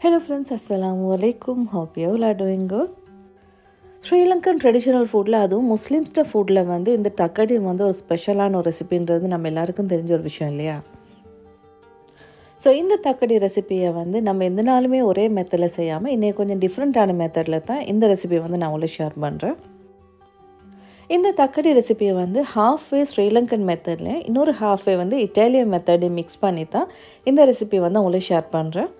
Hello friends, Assalamu alaikum. Hope you all are doing good. Sri Lankan traditional food la adum Muslims food la வந்து இந்த தக்கடி வந்து ஒரு ஸ்பெஷலான ஒரு ரெசிபின்றது நம்ம எல்லாருக்கும் தெரிஞ்ச ஒரு விஷயம் இல்லையா? ஸோ இந்த தக்கடி ரெசிபியை வந்து நம்ம எந்த நாளுமே ஒரே மெத்தடில் செய்யாமல் இன்னைக்கு கொஞ்சம் டிஃப்ரெண்ட்டான மெத்தடில் தான் இந்த ரெசிபியை வந்து நான் உங்களுக்கு ஷேர் பண்ணுறேன். இந்த தக்கடி ரெசிபியை வந்து ஹாஃப்வே ஸ்ரீலங்கன் மெத்தடில் இன்னொரு ஹாஃப்வே வந்து இட்டாலியன் மெத்தடை மிக்ஸ் பண்ணி தான் இந்த ரெசிபி வந்து உங்களுக்கு ஷேர் பண்ணுறேன்.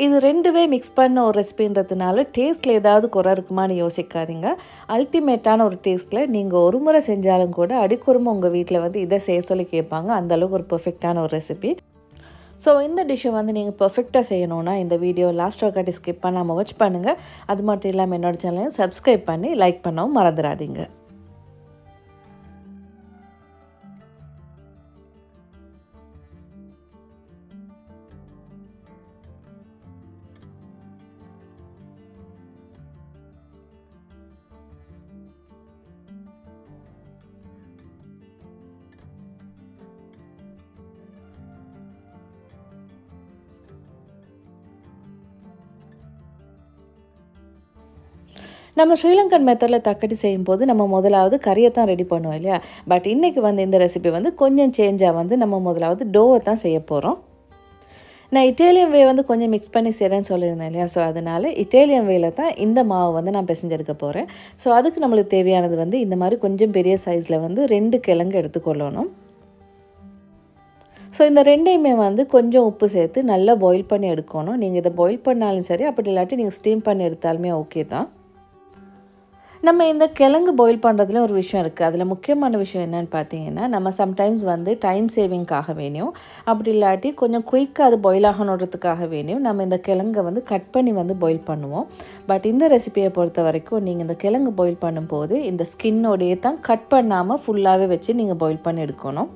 இது ரெண்டுவே மிக்ஸ் பண்ண ஒரு ரெசிபின்றதுனால டேஸ்ட்டில் ஏதாவது குறை இருக்குமான்னு யோசிக்காதீங்க. அல்டிமேட்டான ஒரு டேஸ்ட்டில் நீங்கள் ஒரு முறை செஞ்சாலும் கூட அடிக்கொருமை உங்கள் வீட்டில் வந்து இதை செய்ய சொல்லி கேட்பாங்க. அந்தளவுக்கு ஒரு பெர்ஃபெக்டான ஒரு ரெசிபி. ஸோ இந்த டிஷ்ஷை வந்து நீங்கள் பெர்ஃபெக்டாக செய்யணுன்னா இந்த வீடியோ லாஸ்ட் வக்காட்டி ஸ்கிப் பண்ணாமல் வாட்ச் பண்ணுங்கள். அது மட்டும் இல்லாமல் என்னோடய சேனலையும் சப்ஸ்கிரைப் பண்ணி லைக் பண்ணவும் மறந்துடாதீங்க. நம்ம ஸ்ரீலங்கன் மெத்தடில் தக்கடி செய்யும்போது நம்ம முதலாவது கறியை தான் ரெடி பண்ணுவோம் இல்லையா? பட் இன்றைக்கி வந்து இந்த ரெசிபி வந்து கொஞ்சம் சேஞ்சாக வந்து நம்ம முதலாவது டோவை தான் செய்ய போகிறோம். நான் இட்டாலியன் வே வந்து கொஞ்சம் மிக்ஸ் பண்ணி செய்கிறேன்னு சொல்லியிருந்தேன் இல்லையா? ஸோ அதனால் இட்டாலியன் வேல தான் இந்த மாவு வந்து நான் பிசைஞ்செடுக்க போகிறேன். ஸோ அதுக்கு நம்மளுக்கு தேவையானது வந்து இந்த மாதிரி கொஞ்சம் பெரிய சைஸில் வந்து 2 கிழங்கு எடுத்துக்கொள்ளணும். ஸோ இந்த ரெண்டையுமே வந்து கொஞ்சம் உப்பு சேர்த்து நல்லா பாயில் பண்ணி எடுக்கணும். நீங்கள் இதை பாயில் பண்ணாலும் சரி, அப்படி இல்லாட்டி நீங்கள் ஸ்டீம் பண்ணி எடுத்தாலுமே ஓகே தான். நம்ம இந்த கிழங்கு பாயில் பண்ணுறதுல ஒரு விஷயம் இருக்குது. அதில் முக்கியமான விஷயம் என்னென்னு பார்த்தீங்கன்னா, நம்ம சம்டைம்ஸ் வந்து டைம் சேவிங்காக வேணும், அப்படி இல்லாட்டி கொஞ்சம் குயிக்காக அது பாயில் ஆகணுன்றதுக்காக வேணும் நம்ம இந்த கிழங்கை வந்து கட் பண்ணி வந்து பாயில் பண்ணுவோம். பட் இந்த ரெசிபியை பொறுத்த வரைக்கும் நீங்கள் இந்த கிழங்கு பாயில் பண்ணும்போது இந்த ஸ்கின்னோடையே தான் கட் பண்ணாமல் ஃபுல்லாகவே வச்சு நீங்கள் பாயில் பண்ணி எடுக்கணும்.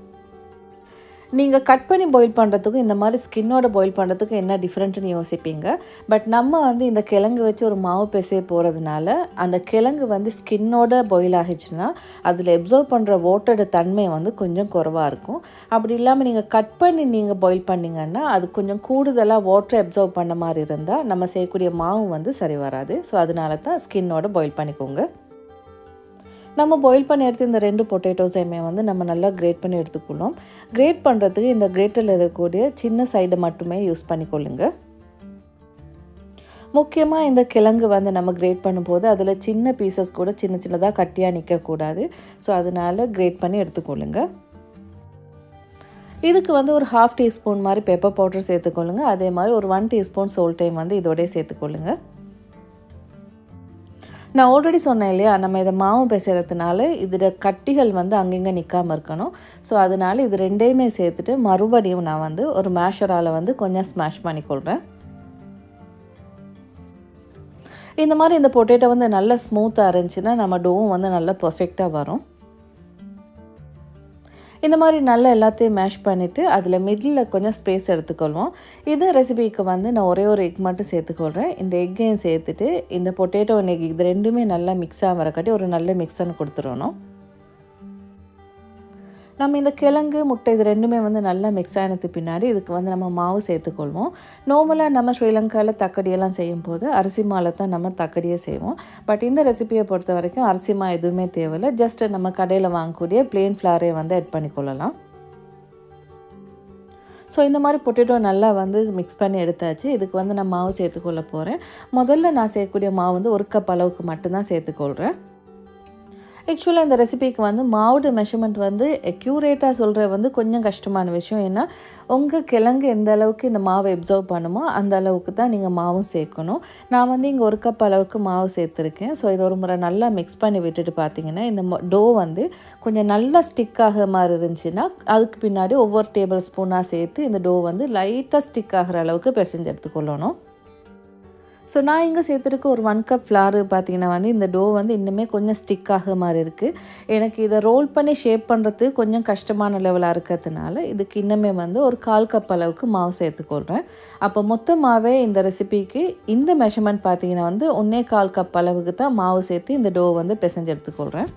நீங்கள் கட் பண்ணி பாயில் பண்ணுறதுக்கும் இந்த மாதிரி ஸ்கின்னோட பாயில் பண்ணுறதுக்கும் என்ன டிஃப்ரெண்ட்டுன்னு யோசிப்பீங்க. பட் நம்ம வந்து இந்த கிழங்கு வச்சு ஒரு மாவு பிசைய போகிறதுனால அந்த கிழங்கு வந்து ஸ்கின்னோட பாயில் ஆகிடுச்சுன்னா அதில் அப்சர்வ் பண்ணுற வாட்டரோட தன்மை வந்து கொஞ்சம் குறைவாக இருக்கும். அப்படி இல்லாமல் நீங்கள் கட் பண்ணி நீங்கள் பாயில் பண்ணிங்கன்னா அது கொஞ்சம் கூடுதலாக வாட்டரை அப்சர்வ் பண்ண மாதிரி இருந்தால் நம்ம செய்யக்கூடிய மாவு வந்து சரி வராது. ஸோ அதனால தான் ஸ்கின்னோட பாயில் பண்ணிக்கோங்க. நம்ம பாயில் பண்ணி எடுத்து இந்த 2 பொட்டேட்டோஸையுமே வந்து நம்ம நல்லா கிரேட் பண்ணி எடுத்துக்கொள்ளும். கிரேட் பண்ணுறதுக்கு இந்த கிரேட்டரில் இருக்கக்கூடிய சின்ன சைடை மட்டுமே யூஸ் பண்ணிக்கொள்ளுங்க. முக்கியமாக இந்த கிழங்கு வந்து நம்ம கிரேட் பண்ணும்போது அதில் சின்ன பீசஸ் கூட சின்ன சின்னதாக கட்டியாக நிற்கக்கூடாது. ஸோ அதனால் கிரேட் பண்ணி எடுத்துக்கொள்ளுங்க. இதுக்கு வந்து ஒரு 1/2 டீஸ்பூன் மாதிரி பெப்பர் பவுடர் சேர்த்துக்கொள்ளுங்க. அதே மாதிரி ஒரு 1 டீஸ்பூன் சோல்ட்டையும் வந்து இதோடய சேர்த்துக்கொள்ளுங்க. நான் ஆல்ரெடி சொன்னேன் இல்லையா, நம்ம இதை மாவு பிசைறதுனால இதில் கட்டிகள் வந்து அங்கங்கே நிற்காமல் இருக்கணும். ஸோ அதனால் இது ரெண்டையுமே சேர்த்துட்டு மறுபடியும் நான் வந்து ஒரு மேஷரால் வந்து கொஞ்சம் ஸ்மாஷ் பண்ணிக்கொள்கிறேன். இந்த மாதிரி இந்த பொட்டேட்டோ வந்து நல்லா ஸ்மூத்தாக இருந்துச்சுன்னா நம்ம டோவும் வந்து நல்லா பர்ஃபெக்டாக வரும். இந்த மாதிரி நல்லா எல்லாத்தையும் மேஷ் பண்ணிவிட்டு அதில் மிடில் கொஞ்சம் ஸ்பேஸ் எடுத்துக்கொள்வோம். இது ரெசிபிக்கு வந்து நான் ஒரே ஒரு எக் மட்டும் சேர்த்துக்கொள்கிறேன். இந்த எக்கையும் சேர்த்துட்டு இந்த பொட்டேட்டோ எக் இது ரெண்டுமே நல்லா மிக்ஸ் ஆகிறக்காட்டி ஒரு நல்ல மிக்ஸன்னு கொடுத்துடணும். நம்ம இந்த கிழங்கு முட்டை இது ரெண்டுமே வந்து நல்லா மிக்ஸ் ஆனதுக்கு பின்னாடி இதுக்கு வந்து நம்ம மாவு சேர்த்துக்கொள்வோம். நார்மலாக நம்ம ஸ்ரீலங்காவில் தக்கடியெல்லாம் செய்யும்போது அரிசி மாவில் தான் நம்ம தக்கடியே செய்வோம். பட் இந்த ரெசிபியை பொறுத்த வரைக்கும் அரிசி மா எதுவுமே தேவையில்லை. ஜஸ்ட் நம்ம கடையில் வாங்கக்கூடிய பிளெயின் ஃப்ளாரே வந்து ஆட் பண்ணிக்கொள்ளலாம். ஸோ இந்த மாதிரி பொட்டேட்டோ நல்லா வந்து மிக்ஸ் பண்ணி எடுத்தாச்சு. இதுக்கு வந்து நான் மாவு சேர்த்துக்கொள்ள போகிறேன். முதல்ல நான் சேர்க்கக்கூடிய மாவு வந்து 1 கப் அளவுக்கு மட்டும்தான் சேர்த்துக்கொள்கிறேன். ஆக்சுவலாக இந்த ரெசிபிக்கு வந்து மாவோட மெஷர்மெண்ட் வந்து அக்யூரேட்டாக சொல்கிற வந்து கொஞ்சம் கஷ்டமான விஷயம். ஏன்னா உங்கள் கிழங்கு எந்த அளவுக்கு இந்த மாவை அப்சர்வ் பண்ணுமோ அந்த அளவுக்கு தான் நீங்கள் மாவும் சேர்க்கணும். நான் வந்து இங்கே 1 கப் அளவுக்கு மாவு சேர்த்துருக்கேன். ஸோ இது ஒரு முறை நல்லா மிக்ஸ் பண்ணி விட்டுட்டு பார்த்தீங்கன்னா இந்த டோ வந்து கொஞ்சம் நல்லா ஸ்டிக் ஆகிற மாதிரி இருந்துச்சுன்னா அதுக்கு பின்னாடி ஒவ்வொரு டேபிள் ஸ்பூனாக சேர்த்து இந்த டோ வந்து லைட்டாக ஸ்டிக் ஆகிற அளவுக்கு பிசைஞ்சு எடுத்துக்கொள்ளணும். ஸோ நான் இங்கே சேர்த்துருக்கு ஒரு 1 கப் ஃப்ளாரு பார்த்தீங்கன்னா வந்து இந்த டோ வந்து இன்னுமே கொஞ்சம் ஸ்டிக் ஆகிற மாதிரி இருக்குது. எனக்கு இதை ரோல் பண்ணி ஷேப் பண்ணுறதுக்கு கொஞ்சம் கஷ்டமான லெவலாக இருக்கிறதுனால இதுக்கு இன்னுமே வந்து ஒரு 1/4 கப் அளவுக்கு மாவு சேர்த்துக்கொள்கிறேன். அப்போ மொத்தமாகவே இந்த ரெசிபிக்கு இந்த மெஷர்மெண்ட் பார்த்தீங்கன்னா வந்து 1/4 கப் அளவுக்கு தான் மாவு சேர்த்து இந்த டோ வந்து பிசைஞ்சு எடுத்துக்கொள்கிறேன்.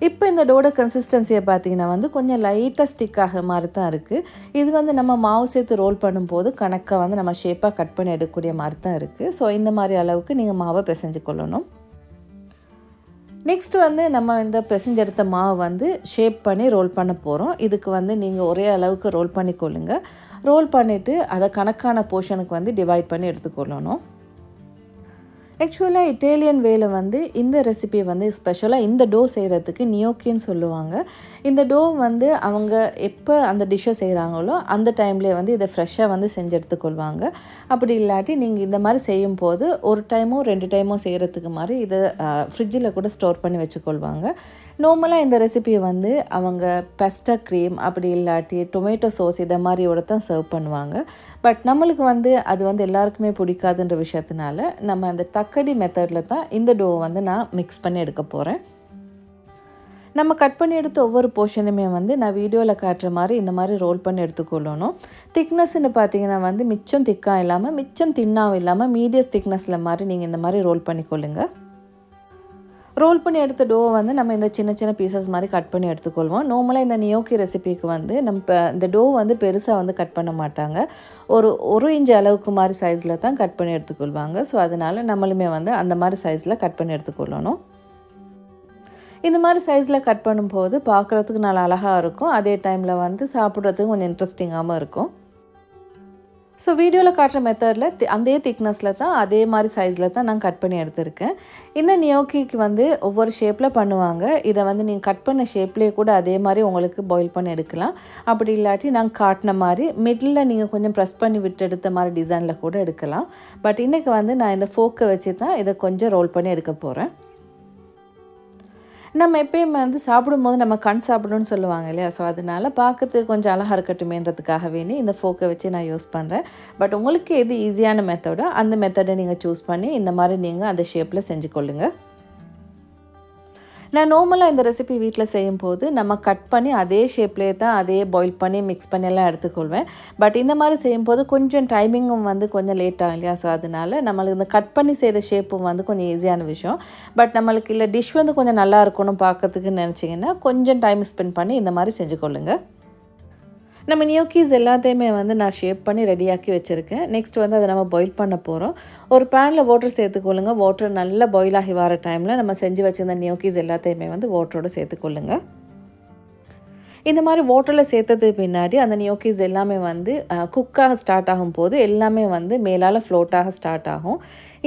இப்போ இந்த டோட கன்சிஸ்டன்சியை பார்த்தீங்கன்னா வந்து கொஞ்சம் லைட்டாக ஸ்டிக் ஆக மாதிரி தான் இருக்குது. இது வந்து நம்ம மாவு சேர்த்து ரோல் பண்ணும்போது கணக்காக வந்து நம்ம ஷேப்பாக கட் பண்ணி எடுக்கக்கூடிய மாதிரி தான் இருக்குது. ஸோ இந்த மாதிரி அளவுக்கு நீங்கள் மாவை பிசைஞ்சு கொள்ளணும். நெக்ஸ்ட் வந்து நம்ம இந்த பிசைஞ்சு எடுத்த மாவு வந்து ஷேப் பண்ணி ரோல் பண்ண போகிறோம். இதுக்கு வந்து நீங்கள் ஒரே அளவுக்கு ரோல் பண்ணிக்கொள்ளுங்க. ரோல் பண்ணிவிட்டு அதை கணக்கான போர்ஷனுக்கு வந்து டிவைட் பண்ணி எடுத்துக்கொள்ளணும். ஆக்சுவலாக இட்டாலியன் வேல வந்து இந்த ரெசிபி வந்து ஸ்பெஷலாக இந்த டோ செய்கிறதுக்கு நியோக்கின்னு சொல்லுவாங்க. இந்த டோ வந்து அவங்க எப்போ அந்த டிஷ்ஷை செய்கிறாங்களோ அந்த டைம்லேயே வந்து இதை ஃப்ரெஷ்ஷாக வந்து செஞ்சு எடுத்துக்கொள்வாங்க. அப்படி இல்லாட்டி நீங்கள் இந்த மாதிரி செய்யும்போது ஒரு டைமோ 2 டைமோ செய்கிறதுக்கு மாதிரி இதை ஃப்ரிட்ஜில் கூட ஸ்டோர் பண்ணி வச்சுக்கொள்வாங்க. நார்மலாக இந்த ரெசிபியை வந்து அவங்க பெஸ்டா க்ரீம் அப்படி இல்லாட்டி டொமேட்டோ சாஸ் இதை மாதிரியோட தான் சர்வ் பண்ணுவாங்க. பட் நம்மளுக்கு வந்து அது வந்து எல்லாருக்குமே பிடிக்காதுன்ற விஷயத்தினால நம்ம அந்த தக்கடி மெத்தடில் தான் இந்த டோவை வந்து நான் மிக்ஸ் பண்ணி எடுக்க போகிறேன். நம்ம கட் பண்ணி எடுத்த ஒவ்வொரு போர்ஷனுமே வந்து நான் வீடியோவில் காட்டுற மாதிரி இந்த மாதிரி ரோல் பண்ணி எடுத்துக்கொள்ளணும். திக்னஸ்ன்னு பார்த்தீங்கன்னா வந்து மிச்சம் திக்காக இல்லாமல் மிச்சம் தின்னாகவும் இல்லாமல் மீடியம் திக்னஸில் மாதிரி நீங்கள் இந்த மாதிரி ரோல் பண்ணிக்கொள்ளுங்க. ரோல் பண்ணி எடுத்த டோவை வந்து நம்ம இந்த சின்ன சின்ன பீசஸ் மாதிரி கட் பண்ணி எடுத்துக்கொள்வோம். நார்மலாக இந்த நியோக்கி ரெசிபிக்கு வந்து நம்ம இந்த டோ வந்து பெருசாக வந்து கட் பண்ண மாட்டாங்க. ஒரு இன்ச் அளவுக்கு மாதிரி சைஸில் தான் கட் பண்ணி எடுத்துக்கொள்வாங்க. ஸோ அதனால் நம்மளுமே வந்து அந்த மாதிரி சைஸில் கட் பண்ணி எடுத்துக்கொள்ளணும். இந்த மாதிரி சைஸில் கட் பண்ணும்போது பார்க்குறதுக்கு நல்லா அழகாக இருக்கும். அதே டைமில் வந்து சாப்பிட்றதுக்கு கொஞ்சம் இன்ட்ரெஸ்டிங்காகவும் இருக்கும். ஸோ வீடியோவில் காட்டுற மெத்தடில் அதே திக்னஸில் தான் அதே மாதிரி சைஸில் தான் நான் கட் பண்ணி எடுத்திருக்கேன். இந்த நியோக்கிக்கு வந்து ஒவ்வொரு ஷேப்பில் பண்ணுவாங்க. இதை வந்து நீங்கள் கட் பண்ண ஷேப்லேயே கூட அதே மாதிரி உங்களுக்கு பாயில் பண்ணி எடுக்கலாம். அப்படி இல்லாட்டி நாங்கள் காட்டின மாதிரி மிடில் நீங்கள் கொஞ்சம் ப்ரெஸ் பண்ணி விட்டு எடுத்த மாதிரி டிசைனில் கூட எடுக்கலாம். பட் இன்றைக்கி வந்து நான் இந்த ஃபோக்கை வச்சு தான் இதை கொஞ்சம் ரோல் பண்ணி எடுக்க போகிறேன். நம்ம எப்பயுமே வந்து சாப்பிடும்போது நம்ம கண் சாப்பிடணும்னு சொல்லுவாங்க இல்லையா? ஸோ அதனால் பார்க்கறதுக்கு கொஞ்சம் அழகாக இருக்கட்டுமேன்றதுக்காக வேண்டி இந்த ஃபோக்கை வச்சு நான் யூஸ் பண்ணுறேன். பட் உங்களுக்கு எது ஈஸியான மெத்தடோ அந்த மெத்தடை நீங்கள் சூஸ் பண்ணி இந்த மாதிரி நீங்கள் அந்த ஷேப்பில் செஞ்சு கொள்ளுங்கள். நான் நார்மலாக இந்த ரெசிபி வீட்டில் செய்யும்போது நம்ம கட் பண்ணி அதே ஷேப்லேயே தான் அதே பாயில் பண்ணி மிக்ஸ் பண்ணி எல்லாம் எடுத்துக்கொள்வேன். பட் இந்த மாதிரி செய்யும்போது கொஞ்சம் டைமிங்கும் வந்து கொஞ்சம் லேட் ஆகும் இல்லையா? ஸோ அதனால் நம்மளுக்கு இந்த கட் பண்ணி செய்கிற ஷேப்பும் வந்து கொஞ்சம் ஈஸியான விஷயம். பட் நம்மளுக்கு இல்லை டிஷ் வந்து கொஞ்சம் நல்லா இருக்கணும் பார்க்கறதுக்குன்னு நினச்சிங்கன்னா கொஞ்சம் டைம் ஸ்பெண்ட் பண்ணி இந்த மாதிரி செஞ்சு கொள்ளுங்கள். நம்ம நியோக்கீஸ் எல்லாத்தையுமே வந்து நான் ஷேப் பண்ணி ரெடியாக்கி வச்சுருக்கேன். நெக்ஸ்ட் வந்து அதை நம்ம பாயில் பண்ண போகிறோம். ஒரு பேனில் வாட்டர் சேர்த்துக்கொள்ளுங்க. வாட்டர் நல்லா பாயில் ஆகி வர டைமில் நம்ம செஞ்சு வச்சுருந்த நியோக்கீஸ் எல்லாத்தையுமே வந்து வாட்டரோடு சேர்த்துக்கொள்ளுங்க. இந்த மாதிரி வாட்டரில் சேர்த்ததுக்கு பின்னாடி அந்த நியோக்கீஸ் எல்லாமே வந்து குக்காக ஸ்டார்ட் ஆகும்போது எல்லாமே வந்து மேலால் ஃப்ளோட்டாக ஸ்டார்ட் ஆகும்.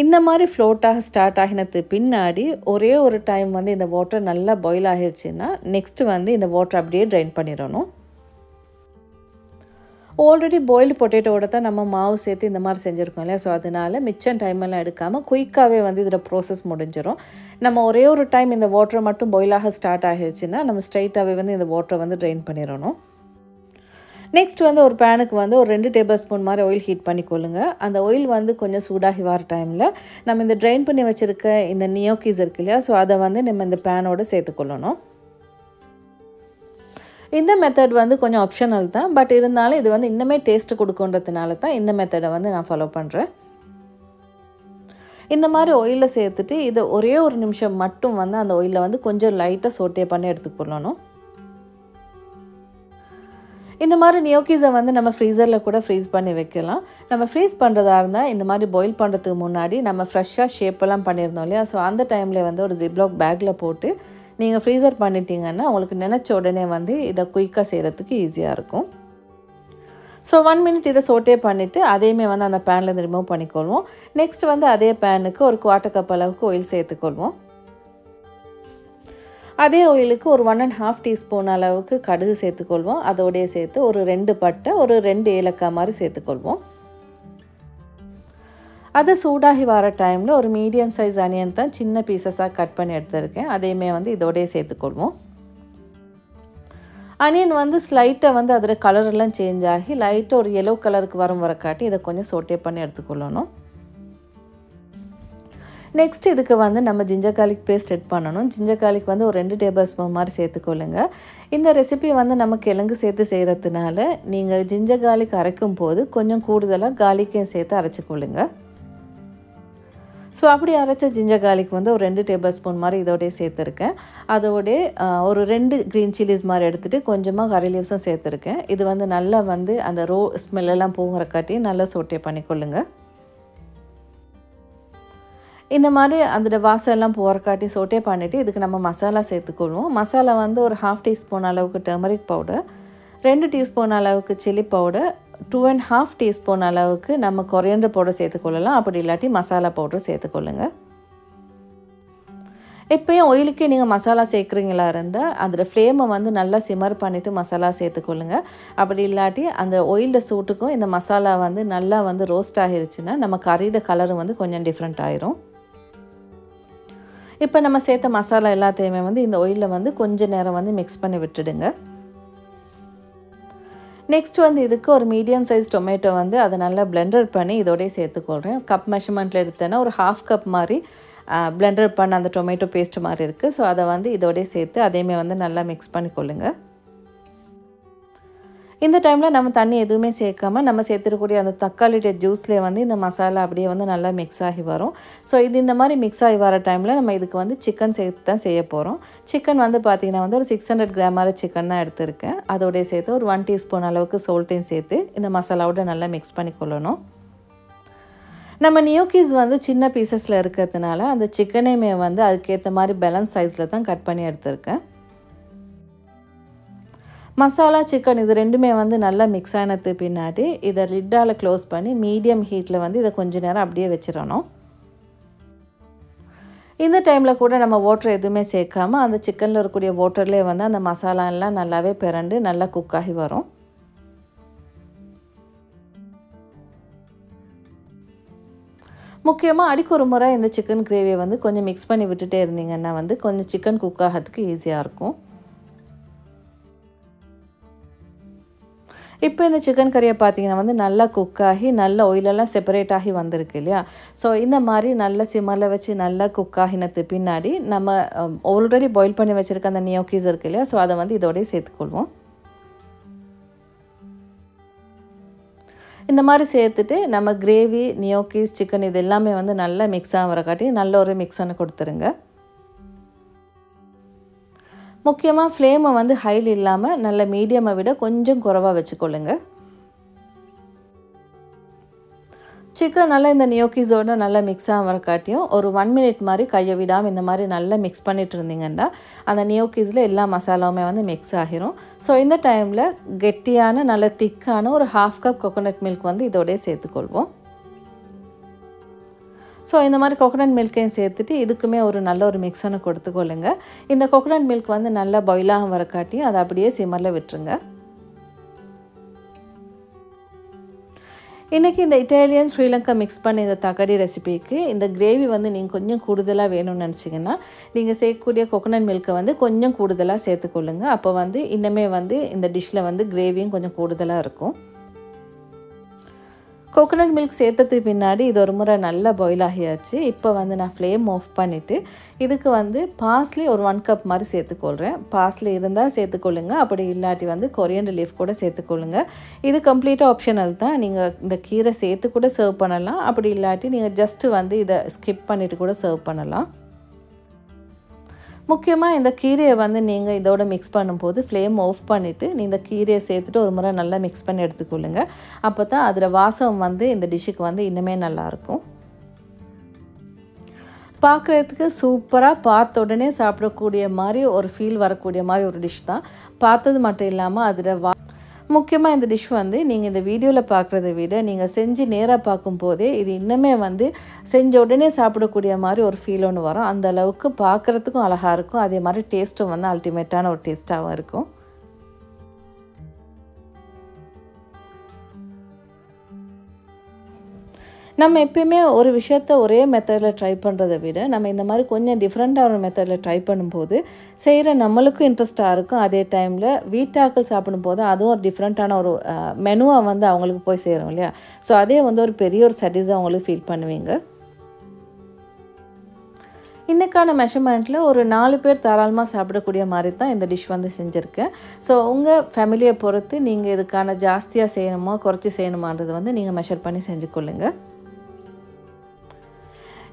இந்த மாதிரி ஃப்ளோட்டாக ஸ்டார்ட் ஆகினது பின்னாடி ஒரே ஒரு டைம் வந்து இந்த வாட்டர் நல்லா பாயில் ஆகிடுச்சுன்னா நெக்ஸ்ட்டு வந்து இந்த வாட்டர் அப்படியே ட்ரைன் பண்ணிடணும். ஆல்ரெடி பாயில்டு பொட்டேட்டோட தான் நம்ம மாவு சேர்த்து இந்த மாதிரி செஞ்சுருக்கோம் இல்லையா? ஸோ அதனால் மிச்சம் டைமெல்லாம் எடுக்காமல் குயிக்காகவே வந்து இதில் ப்ரோசஸ் முடிஞ்சிடும். நம்ம ஒரே ஒரு டைம் இந்த வாட்டரை மட்டும் பாயிலாக ஸ்டார்ட் ஆகிடுச்சுன்னா நம்ம ஸ்ட்ரைட்டாகவே வந்து இந்த வாட்டரை வந்து ட்ரைன் பண்ணிடணும். நெக்ஸ்ட் வந்து ஒரு பேனுக்கு வந்து ஒரு 2 டேபிள் ஸ்பூன் மாதிரி ஆயில் ஹீட் பண்ணிக்கொள்ளுங்க. அந்த ஆயில் வந்து கொஞ்சம் சூடாகி வர டைமில் நம்ம இந்த ட்ரைன் பண்ணி வச்சுருக்க இந்த நியோக்கீஸ் இருக்கு இல்லையா? ஸோ அதை வந்து நம்ம இந்த பேனோடு சேர்த்துக்கொள்ளணும். இந்த மெத்தட் வந்து கொஞ்சம் ஆப்ஷனல் தான். பட் இருந்தாலும் இது வந்து இன்னுமே டேஸ்ட்டு கொடுக்குன்றதுனால தான் இந்த மெத்தடை வந்து நான் ஃபாலோ பண்ணுறேன். இந்த மாதிரி ஆயிலில் சேர்த்துட்டு இதை ஒரே ஒரு நிமிஷம் மட்டும் வந்து அந்த ஆயிலில் வந்து கொஞ்சம் லைட்டாக சோட்டே பண்ணி எடுத்துக்கொள்ளணும். இந்த மாதிரி நியோக்கீஸை வந்து நம்ம ஃப்ரீசரில் கூட ஃப்ரீஸ் பண்ணி வைக்கலாம். நம்ம ஃப்ரீஸ் பண்ணுறதா இருந்தால் இந்த மாதிரி பாயில் பண்ணுறதுக்கு முன்னாடி நம்ம ஃப்ரெஷ்ஷாக ஷேப்பெல்லாம் பண்ணியிருந்தோம் இல்லையா? ஸோ அந்த டைமில் வந்து ஒரு ஜிப்லாக் பேக்கில் போட்டு நீங்கள் ஃப்ரீசர் பண்ணிட்டீங்கன்னா உங்களுக்கு நினச்ச உடனே வந்து இதை குயிக்காக செய்கிறதுக்கு ஈஸியாக இருக்கும். ஸோ 1 மினிட் இதை சோட்டே பண்ணிவிட்டு அதையுமே வந்து அந்த பேன்லேருந்து ரிமூவ் பண்ணிக்கொள்வோம். நெக்ஸ்ட் வந்து அதே பேனுக்கு ஒரு 1/4 கப் அளவுக்கு ஆயில் சேர்த்துக்கொள்வோம். அதே ஆயிலுக்கு ஒரு 1.5 டீஸ்பூன் அளவுக்கு கடுகு சேர்த்துக்கொள்வோம். அதோடையே சேர்த்து ஒரு 2 பட்டை ஒரு 2 ஏலக்காய் மாதிரி சேர்த்துக்கொள்வோம். அது சூடாகி வர டைமில் ஒரு மீடியம் சைஸ் அனியன் தான் சின்ன பீசஸாக கட் பண்ணி எடுத்துருக்கேன். அதையுமே வந்து இதோடையே சேர்த்துக்கொள்வோம். அனியன் வந்து ஸ்லைட்டாக வந்து அதில் கலரெல்லாம் சேஞ்ச் ஆகி லைட்டாக ஒரு எல்லோ கலருக்கு வரக்காட்டி இதை கொஞ்சம் சோட்டே பண்ணி எடுத்துக்கொள்ளணும். நெக்ஸ்ட் இதுக்கு வந்து நம்ம ஜிஞ்சர் கார்லிக் பேஸ்ட் எட் பண்ணணும். ஜிஞ்சர் கார்லிக் வந்து ஒரு 2 டேபிள் ஸ்பூன் மாதிரி சேர்த்துக்கொள்ளுங்க. இந்த ரெசிபி வந்து நம்ம கிழங்கு சேர்த்து செய்கிறதுனால நீங்கள் ஜிஞ்சர் கார்லிக் அரைக்கும் போது கொஞ்சம் கூடுதலாக கார்லிக்கையும் சேர்த்து அரைச்சிக்கொள்ளுங்க. ஸோ அப்படி அரைச்ச ஜிஞ்சர் கார்லிக் வந்து ஒரு 2 டேபிள் ஸ்பூன் மாதிரி இதோடய சேர்த்துருக்கேன். அதோட ஒரு 2 க்ரீன் சில்லிஸ் மாதிரி எடுத்துகிட்டு கொஞ்சமாக கரி லீவ்ஸும் சேர்த்துருக்கேன். இது வந்து நல்லா வந்து அந்த ஸ்மெல்லெல்லாம் போகிறக்காட்டி நல்லா சோட்டே பண்ணிக்கொள்ளுங்க. இந்த மாதிரி அந்த வாசம் எல்லாம் போகிறக்காட்டி சோட்டே பண்ணிவிட்டு இதுக்கு நம்ம மசாலா சேர்த்துக்கொள்வோம். மசாலா வந்து ஒரு 1/2 டீஸ்பூன் அளவுக்கு டர்மரிக் பவுடர், 2 டீஸ்பூன் அளவுக்கு சில்லி பவுடர், 2.5 டீஸ்பூன் அளவுக்கு நம்ம கொரியண்டர் பவுடர் சேர்த்துக்கொள்ளலாம். அப்படி இல்லாட்டி மசாலா பவுடர் சேர்த்துக்கொள்ளுங்க. இப்போயும் ஆயிலுக்கே நீங்கள் மசாலா சேர்க்குறீங்களா இருந்தால் அதோட ஃப்ளேமை வந்து நல்லா சிமர் பண்ணிவிட்டு மசாலா சேர்த்துக்கொள்ளுங்க. அப்படி இல்லாட்டி அந்த ஆயிலில் சூட்டுக்கும் இந்த மசாலா வந்து நல்லா வந்து ரோஸ்ட் ஆகிருச்சுன்னா நம்ம கறியோட கலரும் வந்து கொஞ்சம் டிஃப்ரெண்ட் ஆயிரும். இப்போ நம்ம சேர்த்த மசாலா எல்லாத்தையுமே வந்து இந்த ஆயிலில் வந்து கொஞ்சம் நேரம் வந்து மிக்ஸ் பண்ணி விட்டுடுங்க. நெக்ஸ்ட் வந்து இதுக்கு ஒரு மீடியம் சைஸ் டொமேட்டோ வந்து அதை நல்லா பிளெண்டர் பண்ணி இதோடய சேர்த்துக்கொள்கிறேன். கப் மெஷர்மெண்ட்டில் எடுத்தேன்னா ஒரு 1/2 கப் மாதிரி பிளெண்டர் பண்ண அந்த டொமேட்டோ பேஸ்ட் மாதிரி இருக்குது. ஸோ அதை வந்து இதோடய சேர்த்து அதையுமே வந்து நல்லா மிக்ஸ் பண்ணிக்கொள்ளுங்க. இந்த டைமில் நம்ம தண்ணி எதுவுமே சேர்க்காம நம்ம சேர்த்துக்கூடிய அந்த தக்காளியோட ஜூஸ்லேயே வந்து இந்த மசாலா அப்படியே வந்து நல்லா மிக்ஸ் ஆகி வரும். ஸோ இந்த மாதிரி மிக்ஸ் ஆகி வர டைமில் நம்ம இதுக்கு வந்து சிக்கன் சேர்த்து தான் செய்ய போகிறோம். சிக்கன் வந்து பார்த்திங்கன்னா வந்து ஒரு 600 கிராம் மாதிரி சிக்கன் தான் எடுத்திருக்கேன். அதோடய சேர்த்து ஒரு 1 டீஸ்பூன் அளவுக்கு சால்ட்டையும் சேர்த்து இந்த மசாலாவோட நல்லா மிக்ஸ் பண்ணிக்கொள்ளணும். நம்ம நியோக்கீஸ் வந்து சின்ன பீசஸில் இருக்கிறதுனால அந்த சிக்கனையுமே வந்து அதுக்கேற்ற மாதிரி பேலன்ஸ் சைஸில் தான் கட் பண்ணி எடுத்திருக்கேன். மசாலா சிக்கன் இது ரெண்டுமே வந்து நல்லா மிக்ஸ் ஆனது பின்னாடி இதை லிட்டால் க்ளோஸ் பண்ணி மீடியம் ஹீட்டில் வந்து இதை கொஞ்ச நேரம் அப்படியே வச்சிடணும். இந்த டைமில் கூட நம்ம வாட்டர் எதுவுமே சேர்க்காமல் அந்த சிக்கனில் இருக்கக்கூடிய வாட்டர்லேயே வந்து அந்த மசாலா எல்லாம் நல்லாவே பிறண்டு நல்லா குக் ஆகி வரும். முக்கியமாக அடிக்கு ஒரு முறை இந்த சிக்கன் கிரேவியை வந்து கொஞ்சம் மிக்ஸ் பண்ணி விட்டுட்டே இருந்தீங்கன்னா வந்து கொஞ்சம் சிக்கன் குக் ஆகிறதுக்கு ஈஸியாக இருக்கும். இப்போ இந்த சிக்கன் கறியை பார்த்திங்கன்னா வந்து நல்லா குக் ஆகி நல்ல ஆயிலெல்லாம் செப்பரேட் ஆகி வந்திருக்கு இல்லையா. ஸோ இந்த மாதிரி நல்ல சிம்மரில் வச்சு நல்லா குக் ஆகினது பின்னாடி நம்ம ஆல்ரெடி பாயில் பண்ணி வச்சுருக்க அந்த நியோக்கீஸ் இருக்கு இல்லையா. ஸோ அதை வந்து இதோடய சேர்த்துக்கொள்வோம். இந்த மாதிரி சேர்த்துட்டு நம்ம கிரேவி நியோக்கீஸ் சிக்கன் இது எல்லாமே வந்து நல்லா மிக்ஸ் ஆகிறக்காட்டி நல்ல ஒரு மிக்ஸ் பண்ணி கொடுத்துருங்க. முக்கியமாக ஃப்ளேமை வந்து ஹைல் இல்லாமல் நல்ல மீடியமை விட கொஞ்சம் குறைவாக வச்சுக்கொள்ளுங்க. சிக்கன் நல்லா இந்த நியோக்கீஸோடு நல்லா மிக்ஸ் ஆகிறக்காட்டியும் ஒரு 1 மினிட் மாதிரி கையை விடாமல் இந்த மாதிரி நல்லா மிக்ஸ் பண்ணிட்டு இருந்தீங்கன்னா அந்த நியோக்கீஸில் எல்லா மசாலாவுமே வந்து மிக்ஸ் ஆகிரும். ஸோ இந்த டைமில் கெட்டியான நல்ல திக்கான ஒரு 1/2 கப் கோகோனட் மில்க் வந்து இதோடய சேர்த்துக்கொள்வோம். ஸோ இந்த மாதிரி கோகோனட் மில்க்கையும் சேர்த்துட்டு இதுக்குமே ஒரு நல்ல ஒரு மிக்ஸனை கொடுத்துக்கொள்ளுங்க. இந்த கோகோனட் மில்க் வந்து நல்லா பாயிலாக வரக்காட்டியும் அதை அப்படியே சிம்மரில் விட்டுருங்க. இன்றைக்கி இந்த இட்டாலியன் ஸ்ரீலங்கா மிக்ஸ் பண்ண இந்த தக்காளி ரெசிபிக்கு இந்த கிரேவி வந்து நீங்கள் கொஞ்சம் கூடுதலாக வேணும்னு நினச்சிங்கன்னா நீங்கள் சேர்க்கக்கூடிய கோகோனட் மில்க்கை வந்து கொஞ்சம் கூடுதலாக சேர்த்துக்கொள்ளுங்க. அப்போ வந்து இன்னுமே வந்து இந்த டிஷ்ஷில் வந்து கிரேவியும் கொஞ்சம் கூடுதலாக இருக்கும். கோகோனட் மில்க் சேர்த்ததுக்கு பின்னாடி இது ஒரு முறை நல்லா பாயில் ஆகியாச்சு. இப்போ வந்து நான் ஃப்ளேம் ஆஃப் பண்ணிவிட்டு இதுக்கு வந்து பார்ஸ்லி ஒரு 1 கப் மாதிரி சேர்த்துக்கொள்கிறேன். பார்ஸ்லி இருந்தால் சேர்த்துக்கொள்ளுங்க. அப்படி இல்லாட்டி வந்து கொரியண்டர் லீஃப் கூட சேர்த்துக்கொள்ளுங்க. இது கம்ப்ளீட்டாக ஆப்ஷனல் தான். நீங்கள் இந்த கீரை சேர்த்து கூட சர்வ் பண்ணலாம். அப்படி இல்லாட்டி நீங்கள் ஜஸ்ட்டு வந்து இதை ஸ்கிப் பண்ணிவிட்டு கூட சர்வ் பண்ணலாம். முக்கியமாக இந்த கீரையை வந்து நீங்கள் இதோட மிக்ஸ் பண்ணும்போது ஃப்ளேம் ஆஃப் பண்ணிவிட்டு இந்த கீரையை சேர்த்துட்டு ஒரு முறை நல்லா மிக்ஸ் பண்ணி எடுத்துக்கொள்ளுங்க. அப்போ தான் அதில் வாசம் வந்து இந்த டிஷ்ஷுக்கு வந்து இன்னுமே நல்லாயிருக்கும். பார்க்குறதுக்கு சூப்பராக பார்த்த உடனே சாப்பிடக்கூடிய மாதிரி ஒரு ஃபீல் வரக்கூடிய மாதிரி ஒரு டிஷ் தான். பார்த்தது மட்டும் இல்லாமல் அதில் முக்கியமாக இந்த டிஷ் வந்து நீங்கள் இந்த வீடியோவில் பார்க்குறத விட நீங்கள் செஞ்சு நேராக பார்க்கும்போதே இது இன்னுமே வந்து செஞ்ச உடனே சாப்பிடக்கூடிய மாதிரி ஒரு ஃபீல் ஒன்று வரும். அந்த அளவுக்கு பார்க்குறதுக்கும் அழகாக இருக்கும். அதே மாதிரி டேஸ்ட்டும் வந்து அல்டிமேட்டான ஒரு டேஸ்ட்டாகவும் இருக்கும். நம்ம எப்பயுமே ஒரு விஷயத்த ஒரே மெத்தடில் ட்ரை பண்ணுறதை விட நம்ம இந்த மாதிரி கொஞ்சம் டிஃப்ரெண்ட்டாக ஒரு மெத்தடில் ட்ரை பண்ணும்போது செய்கிற நம்மளுக்கும் இன்ட்ரெஸ்ட்டாக இருக்கும். அதே டைமில் வீட்டாக்கள் சாப்பிடும்போது அதுவும் ஒரு டிஃப்ரெண்ட்டான ஒரு மெனுவாக வந்து அவங்களுக்கு போய் சேரும் இல்லையா. ஸோ அதே வந்து ஒரு பெரிய ஒரு சாட்டிஸ்ஃபை அவங்களுக்கு ஃபீல் பண்ணுவீங்க. இன்றைக்கான மெஷர்மெண்ட்டில் ஒரு 4 பேர் தாராளமாக சாப்பிடக்கூடிய மாதிரி தான் இந்த டிஷ் வந்து செஞ்சுருக்கேன். ஸோ உங்கள் ஃபேமிலியை பொறுத்து நீங்கள் இதுக்கான ஜாஸ்தியாக செய்யணுமா குறைச்சி செய்யணுமான்றது வந்து நீங்கள் மெஷர் பண்ணி செஞ்சுக்கொள்ளுங்க.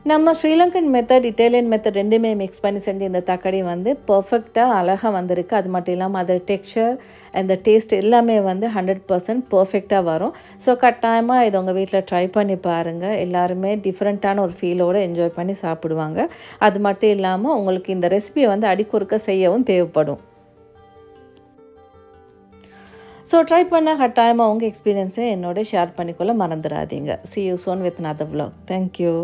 நம்ம ஸ்ரீலங்கன் மெத்தட், இட்டாலியன் மெத்தட் ரெண்டுமே மிக்ஸ் பண்ணி செஞ்ச இந்த தக்காளி வந்து பர்ஃபெக்டாக அழகாக வந்திருக்கு. அது மட்டும் இல்லாமல் அதோட டெக்ஸ்சர் அந்த டேஸ்ட் எல்லாமே வந்து 100% பர்ஃபெக்டாக வரும். ஸோ கட்டாயமாக இதை உங்கள் வீட்டில் ட்ரை பண்ணி பாருங்கள். எல்லாருமே டிஃப்ரெண்ட்டான ஒரு ஃபீலோடு என்ஜாய் பண்ணி சாப்பிடுவாங்க. அது மட்டும் இல்லாமல் உங்களுக்கு இந்த ரெசிபியை வந்து அடிக்கொருக்க செய்யவும் தேவைப்படும். ஸோ ட்ரை பண்ண கட்டாயமாக உங்கள் எக்ஸ்பீரியன்ஸை என்னோட ஷேர் பண்ணிக்கொள்ள மறந்துடாதீங்க. See you soon with another vlog. Thank you.